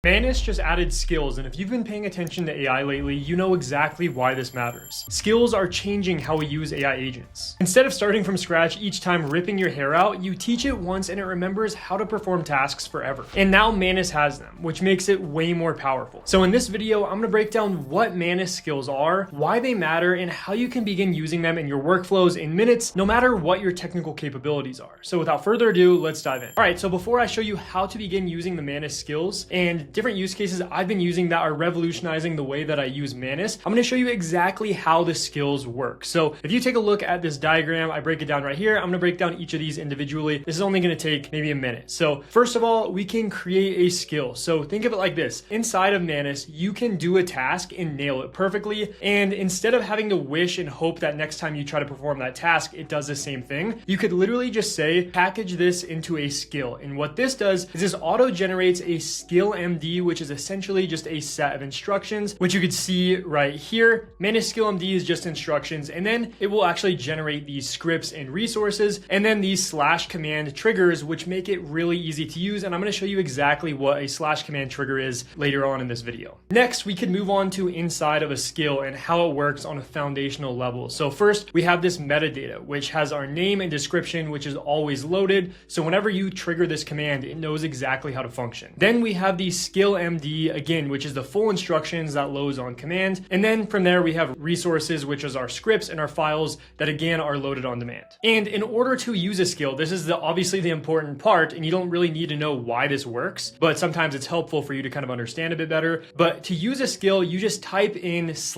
Manus just added skills, and if you've been paying attention to AI lately, you know exactly why this matters. Skills are changing how we use AI agents. Instead of starting from scratch each time ripping your hair out, you teach it once and it remembers how to perform tasks forever. And now Manus has them, which makes it way more powerful. So in this video, I'm gonna break down what Manus skills are, why they matter, and how you can begin using them in your workflows in minutes, no matter what your technical capabilities are. So without further ado, let's dive in. All right, so before I show you how to begin using the Manus skills and different use cases I've been using that are revolutionizing the way that I use Manus, I'm going to show you exactly how the skills work. So if you take a look at this diagram, I break it down right here. I'm going to break down each of these individually. This is only going to take maybe a minute. So first of all, we can create a skill. So think of it like this. Inside of Manus, you can do a task and nail it perfectly. And instead of having to wish and hope that next time you try to perform that task, it does the same thing, you could literally just say, package this into a skill. And what this does is this auto generates a skill MD, which is essentially just a set of instructions, which you could see right here. Manus skill MD is just instructions, and then it will actually generate these scripts and resources, and then these / command triggers, which make it really easy to use. And I'm going to show you exactly what a / command trigger is later on in this video. Next, we can move on to inside of a skill and how it works on a foundational level. So first, we have this metadata, which has our name and description, which is always loaded. So whenever you trigger this command, it knows exactly how to function. Then we have the skill MD again, which is the full instructions that loads on command. And then from there, we have resources, which is our scripts and our files that again are loaded on demand. And in order to use a skill, this is obviously the important part, and you don't really need to know why this works, but sometimes it's helpful for you to kind of understand a bit better. But to use a skill, you just type in /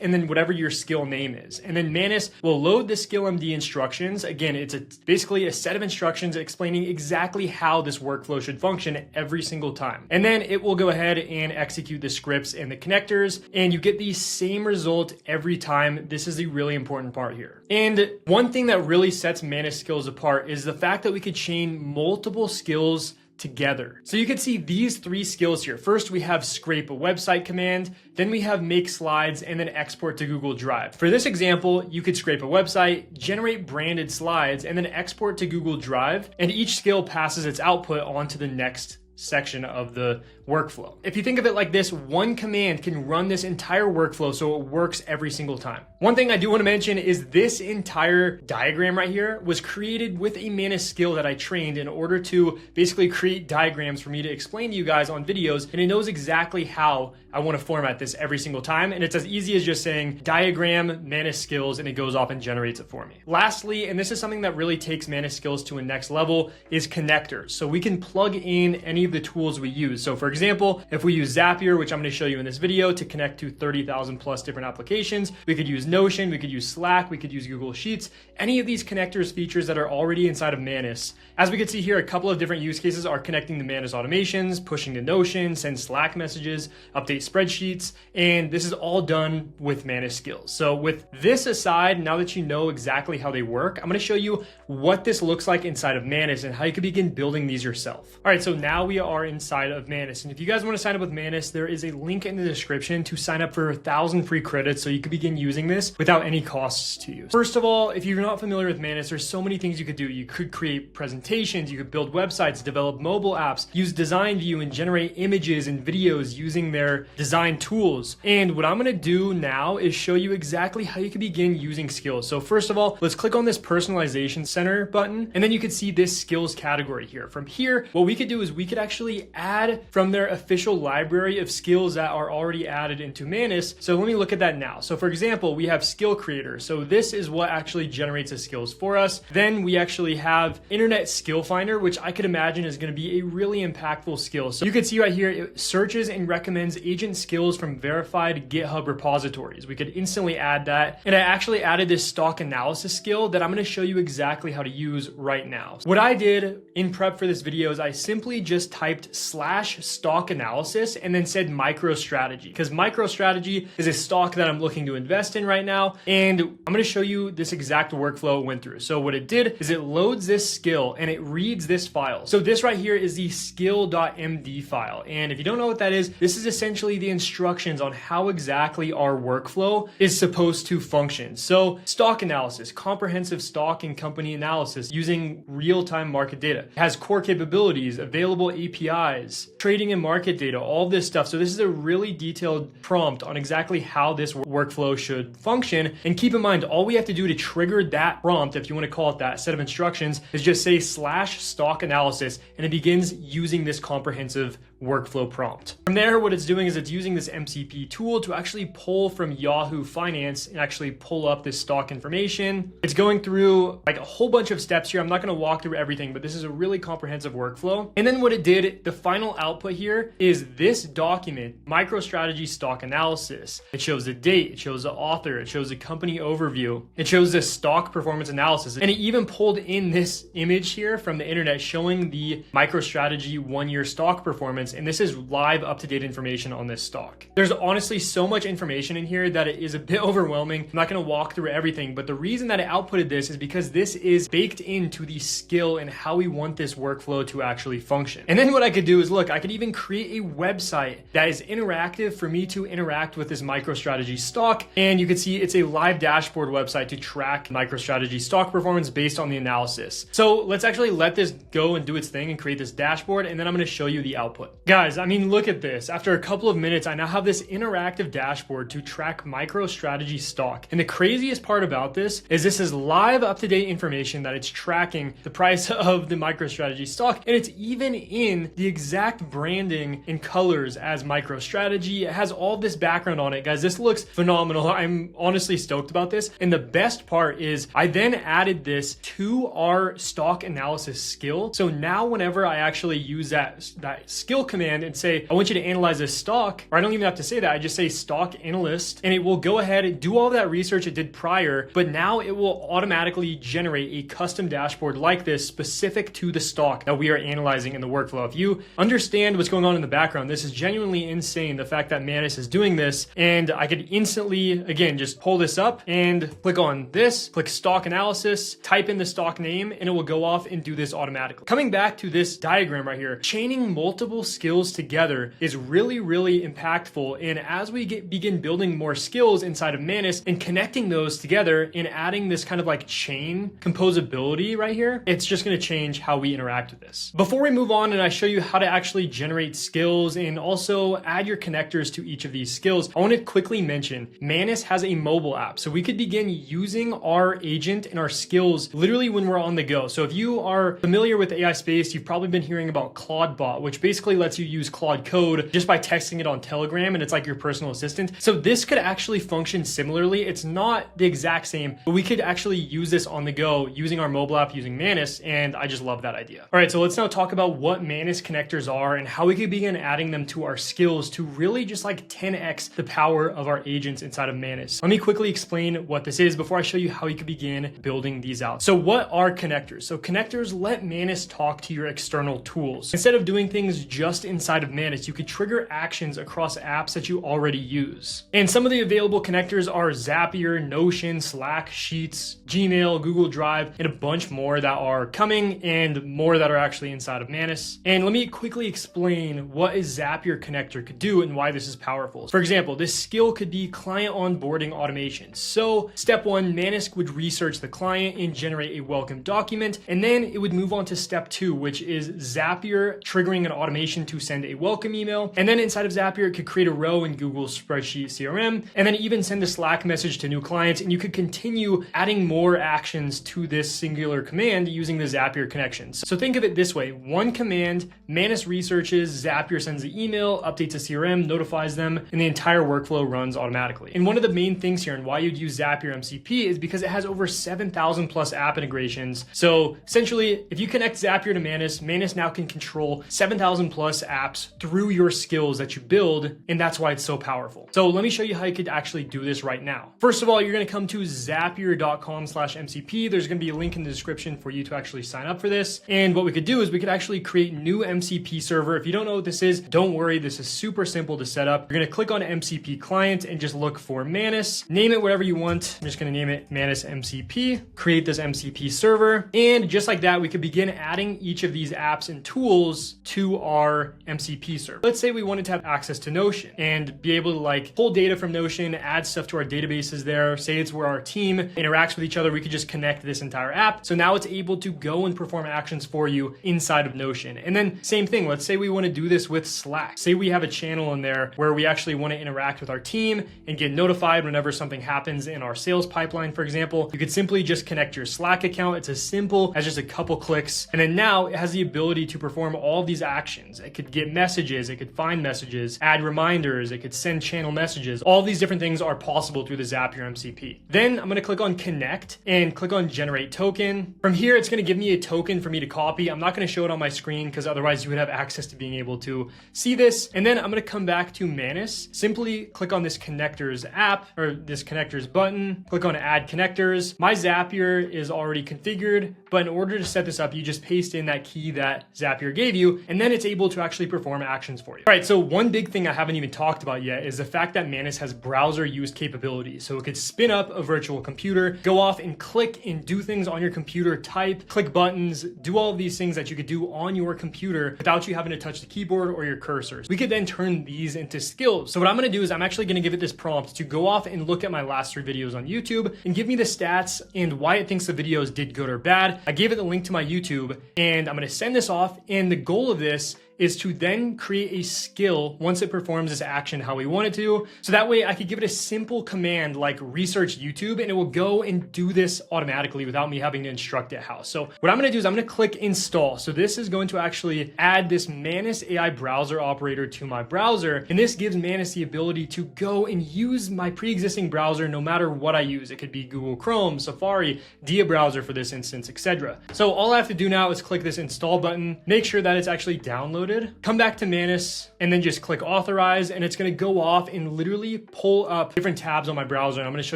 and then whatever your skill name is. And then Manus will load the skill MD instructions. Again, it's basically a set of instructions explaining exactly how this workflow should function every single time. And then it will go ahead and execute the scripts and the connectors, and you get the same result every time. This is the really important part here. And one thing that really sets Manus skills apart is the fact that we could chain multiple skills together. So you can see these 3 skills here. First, we have scrape a website command, then we have make slides, and then export to Google Drive. For this example, you could scrape a website, generate branded slides, and then export to Google Drive, and each skill passes its output onto the next section of the workflow. If you think of it like this, one command can run this entire workflow so it works every single time. One thing I do want to mention is this entire diagram right here was created with a Manus skill that I trained in order to basically create diagrams for me to explain to you guys on videos, and it knows exactly how I want to format this every single time, and it's as easy as just saying diagram Manus skills and it goes off and generates it for me. Lastly, and this is something that really takes Manus skills to a next level, is connectors. So we can plug in any of the tools we use. So for example, if we use Zapier, which I'm going to show you in this video, to connect to 30,000 plus different applications, we could use Notion, we could use Slack, we could use Google Sheets, any of these connectors features that are already inside of Manus. As we can see here, a couple of different use cases are connecting to Manus automations, pushing to Notion, send Slack messages, update spreadsheets, and this is all done with Manus skills. So with this aside, now that you know exactly how they work, I'm going to show you what this looks like inside of Manus and how you can begin building these yourself. All right, so now we are inside of Manus, and if you guys want to sign up with Manus, there is a link in the description to sign up for 1,000 free credits so you can begin using this without any costs to you. First of all, if you're not familiar with Manus, there's so many things you could do. You could create presentations, you could build websites, develop mobile apps, use design view and generate images and videos using their design tools. And what I'm going to do now is show you exactly how you can begin using skills. So first of all, let's click on this personalization center button, and then you can see this skills category here. From here, what we could do is we could actually add from their official library of skills that are already added into Manus. So let me look at that now. So for example, we have skill creator. So this is what actually generates the skills for us. Then we actually have internet skill finder, which I could imagine is going to be a really impactful skill. So you can see right here, it searches and recommends agent skills from verified GitHub repositories. We could instantly add that. And I actually added this stock analysis skill that I'm going to show you exactly how to use right now. What I did in prep for this video is I simply just typed /stock analysis and then said MicroStrategy, because MicroStrategy is a stock that I'm looking to invest in right now. And I'm going to show you this exact workflow it went through. So what it did is it loads this skill and it reads this file. So this right here is the skill.md file. And if you don't know what that is, this is essentially the instructions on how exactly our workflow is supposed to function. So stock analysis, comprehensive stock and company analysis using real-time market data. It has core capabilities, available APIs, trading and market data, all this stuff. So this is a really detailed prompt on exactly how this workflow should function. And keep in mind, all we have to do to trigger that prompt, if you want to call it that, set of instructions, is just say /stock analysis, and it begins using this comprehensive workflow prompt. From there, what it's doing is it's using this MCP tool to actually pull from Yahoo Finance and actually pull up this stock information. It's going through like a whole bunch of steps here. I'm not going to walk through everything, but this is a really comprehensive workflow. And then what it did, the final output here is this document, MicroStrategy stock analysis. It shows the date, it shows the author, it shows the company overview, it shows the stock performance analysis, and it even pulled in this image here from the internet showing the MicroStrategy 1-year stock performance. And this is live up-to-date information on this stock. There's honestly so much information in here that it is a bit overwhelming. I'm not going to walk through everything, but the reason that it outputted this is because this is baked into the skill and how we want this workflow to actually function. And then what I could do is, look, I could even create a website that is interactive for me to interact with this MicroStrategy stock. And you can see it's a live dashboard website to track MicroStrategy stock performance based on the analysis. So let's actually let this go and do its thing and create this dashboard. And then I'm going to show you the output. Guys, I mean, look at this. After a couple of minutes, I now have this interactive dashboard to track MicroStrategy stock. And the craziest part about this is live up-to-date information that it's tracking the price of the MicroStrategy stock. And it's even in the exact branding and colors as MicroStrategy. It has all this background on it. Guys, this looks phenomenal. I'm honestly stoked about this. And the best part is I then added this to our stock analysis skill. So now whenever I actually use that skill command and say, I want you to analyze this stock, or I don't even have to say that, I just say stock analyst, and it will go ahead and do all that research it did prior, but now it will automatically generate a custom dashboard like this specific to the stock that we are analyzing in the workflow. If you understand what's going on in the background, this is genuinely insane, the fact that Manus is doing this. And I could instantly, again, just pull this up and click on this, click stock analysis, type in the stock name, and it will go off and do this automatically. Coming back to this diagram right here, chaining multiple skills together is really, really impactful. And as we begin building more skills inside of Manus and connecting those together and adding this kind of like chain composability right here, it's just going to change how we interact with this. Before we move on and I show you how to actually generate skills and also add your connectors to each of these skills, I want to quickly mention Manus has a mobile app. So we could begin using our agent and our skills literally when we're on the go. So if you are familiar with AI space, you've probably been hearing about Claude which basically lets you use Claude code just by texting it on Telegram, and it's like your personal assistant. So this could actually function similarly. It's not the exact same, but we could actually use this on the go using our mobile app using Manus, and I just love that idea. All right, so let's now talk about what Manus connectors are and how we could begin adding them to our skills to really just like 10x the power of our agents inside of Manus. Let me quickly explain what this is before I show you how you could begin building these out. So what are connectors? So connectors let Manus talk to your external tools. Instead of doing things just inside of Manus, you could trigger actions across apps that you already use. And some of the available connectors are Zapier, Notion, Slack, Sheets, Gmail, Google Drive, and a bunch more that are coming and more that are actually inside of Manus. And let me quickly explain what a Zapier connector could do and why this is powerful. For example, this skill could be client onboarding automation. So step one, Manus would research the client and generate a welcome document. And then it would move on to step two, which is Zapier triggering an automation to send a welcome email. And then inside of Zapier, it could create a row in Google Spreadsheet CRM, and then even send a Slack message to new clients. And you could continue adding more actions to this singular command using the Zapier connections. So think of it this way. One command, Manus researches, Zapier sends the email, updates a CRM, notifies them, and the entire workflow runs automatically. And one of the main things here and why you'd use Zapier MCP is because it has over 7,000 plus app integrations. So essentially, if you connect Zapier to Manus, Manus now can control 7,000 plus apps through your skills that you build, and that's why it's so powerful. So let me show you how you could actually do this right now. First of all, you're going to come to zapier.com/MCP. There's going to be a link in the description for you to actually sign up for this. And what we could do is we could actually create new MCP server. If you don't know what this is, don't worry. This is super simple to set up. You're going to click on MCP client and just look for Manus. Name it whatever you want. I'm just going to name it Manus MCP. Create this MCP server. And just like that, we could begin adding each of these apps and tools to our our MCP server. Let's say we wanted to have access to Notion and be able to like pull data from Notion, add stuff to our databases there. Say it's where our team interacts with each other. We could just connect this entire app. So now it's able to go and perform actions for you inside of Notion. And then same thing, let's say we want to do this with Slack. Say we have a channel in there where we actually want to interact with our team and get notified whenever something happens in our sales pipeline, for example. You could simply just connect your Slack account. It's as simple as just a couple clicks. And then now it has the ability to perform all of these actions. It could get messages, it could find messages, add reminders, it could send channel messages. All these different things are possible through the Zapier MCP. Then I'm going to click on connect and click on generate token. From here, it's going to give me a token for me to copy. I'm not going to show it on my screen because otherwise you would have access to being able to see this. And then I'm going to come back to Manus, simply click on this connectors app or this connectors button, click on add connectors. My Zapier is already configured, but in order to set this up, you just paste in that key that Zapier gave you, and then it's able to actually perform actions for you. All right, so one big thing I haven't even talked about yet is the fact that Manus has browser use capabilities. So it could spin up a virtual computer, go off and click and do things on your computer, type, click buttons, do all of these things that you could do on your computer without you having to touch the keyboard or your cursors. We could then turn these into skills. So what I'm going to do is I'm actually going to give it this prompt to go off and look at my last 3 videos on YouTube and give me the stats and why it thinks the videos did good or bad. I gave it the link to my YouTube and I'm going to send this off, and the goal of this is to then create a skill once it performs this action how we want it to. So that way I could give it a simple command like research YouTube and it will go and do this automatically without me having to instruct it how. So what I'm gonna do is I'm gonna click install. So this is going to actually add this Manus AI browser operator to my browser. And this gives Manus the ability to go and use my pre-existing browser no matter what I use. It could be Google Chrome, Safari, Dia browser for this instance, etc. So all I have to do now is click this install button, make sure that it's actually downloaded, come back to Manus, and then just click authorize, and it's going to go off and literally pull up different tabs on my browser, and I'm going to show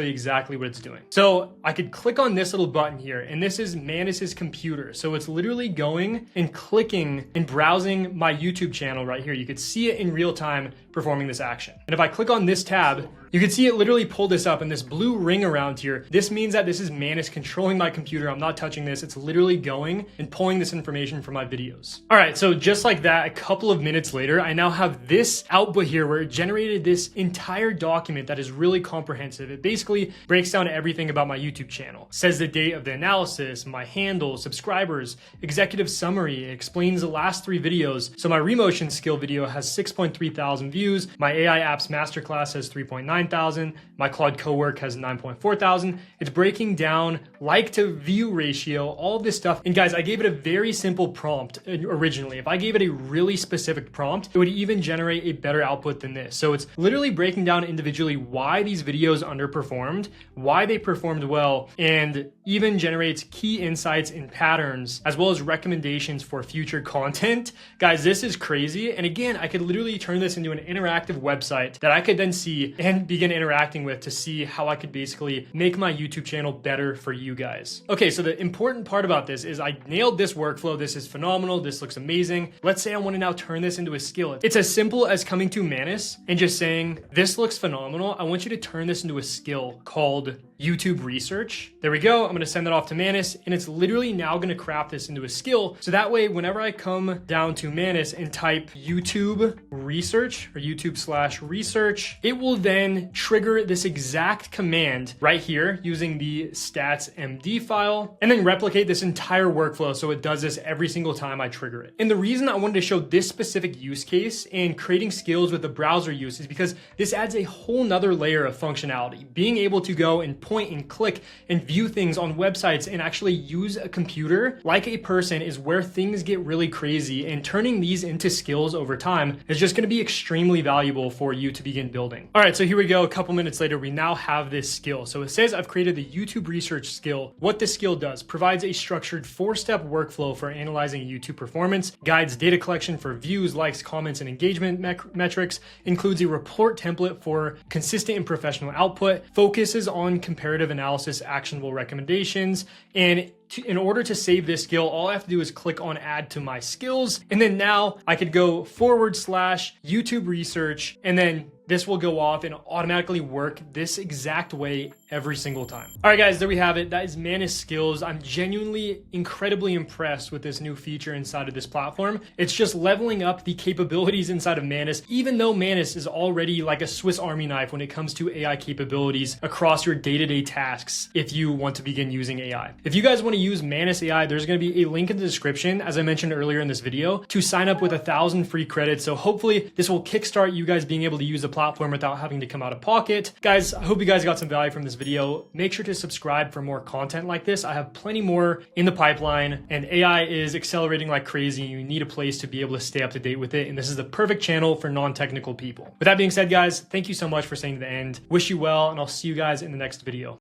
you exactly what it's doing. So I could click on this little button here, and this is Manus's computer. So it's literally going and clicking and browsing my YouTube channel right here. You could see it in real time performing this action. And if I click on this tab, you can see it literally pull this up, and this blue ring around here, this means that this is Manus controlling my computer. I'm not touching this. It's literally going and pulling this information from my videos. All right, so just like that, a couple of minutes later, I now have this output here where it generated this entire document that is really comprehensive. It basically breaks down everything about my YouTube channel. It says the date of the analysis, my handle, subscribers, executive summary. It explains the last 3 videos. So my remotion skill video has 6.3 thousand views. My AI apps masterclass has 3.9 thousand. My Claude cowork has 9.4 thousand. It's breaking down like to view ratio, all of this stuff. And guys, I gave it a very simple prompt originally. If I gave it a really specific prompt, it would even generate a better output than this. So it's literally breaking down individually why these videos underperformed, why they performed well, and even generates key insights and patterns, as well as recommendations for future content. Guys, this is crazy. And again, I could literally turn this into an interactive website that I could then see and begin interacting with to see how I could basically make my YouTube channel better for you guys. Okay, so the important part about this is I nailed this workflow. This is phenomenal. This looks amazing. Let's say I want to now turn this into a skill. It's as simple as coming to Manus and just saying, this looks phenomenal. I want you to turn this into a skill called YouTube research. There we go. I'm going to send that off to Manus, and it's literally now going to craft this into a skill. So that way, whenever I come down to Manus and type YouTube research or YouTube/research, it will then trigger this exact command right here using the stats.md file and then replicate this entire workflow. So it does this every single time I trigger it. And the reason I wanted to show this specific use case and creating skills with the browser use is because this adds a whole nother layer of functionality. Being able to go and point and click and view things on websites and actually use a computer like a person is where things get really crazy, and turning these into skills over time is just going to be extremely valuable for you to begin building. All right, so here we go. A couple minutes later, we now have this skill. So it says I've created the YouTube research skill. What this skill does, provides a structured 4-step workflow for analyzing YouTube performance, guides data collection for views, likes, comments, and engagement metrics, includes a report template for consistent and professional output, focuses on comparative analysis, actionable recommendations, and in order to save this skill, all I have to do is click on add to my skills. And then now I could go /YouTube research, and then this will go off and automatically work this exact way every single time. All right, guys, there we have it. That is Manus Skills. I'm genuinely incredibly impressed with this new feature inside of this platform. It's just leveling up the capabilities inside of Manus, even though Manus is already like a Swiss Army knife when it comes to AI capabilities across your day-to-day tasks if you want to begin using AI. If you guys want to use Manus AI, there's going to be a link in the description, as I mentioned earlier in this video, to sign up with 1,000 free credits. So hopefully this will kickstart you guys being able to use the platform without having to come out of pocket. Guys, I hope you guys got some value from this video. Make sure to subscribe for more content like this. I have plenty more in the pipeline, and AI is accelerating like crazy. You need a place to be able to stay up to date with it, and this is the perfect channel for non-technical people. With that being said, guys, thank you so much for staying to the end. Wish you well, and I'll see you guys in the next video.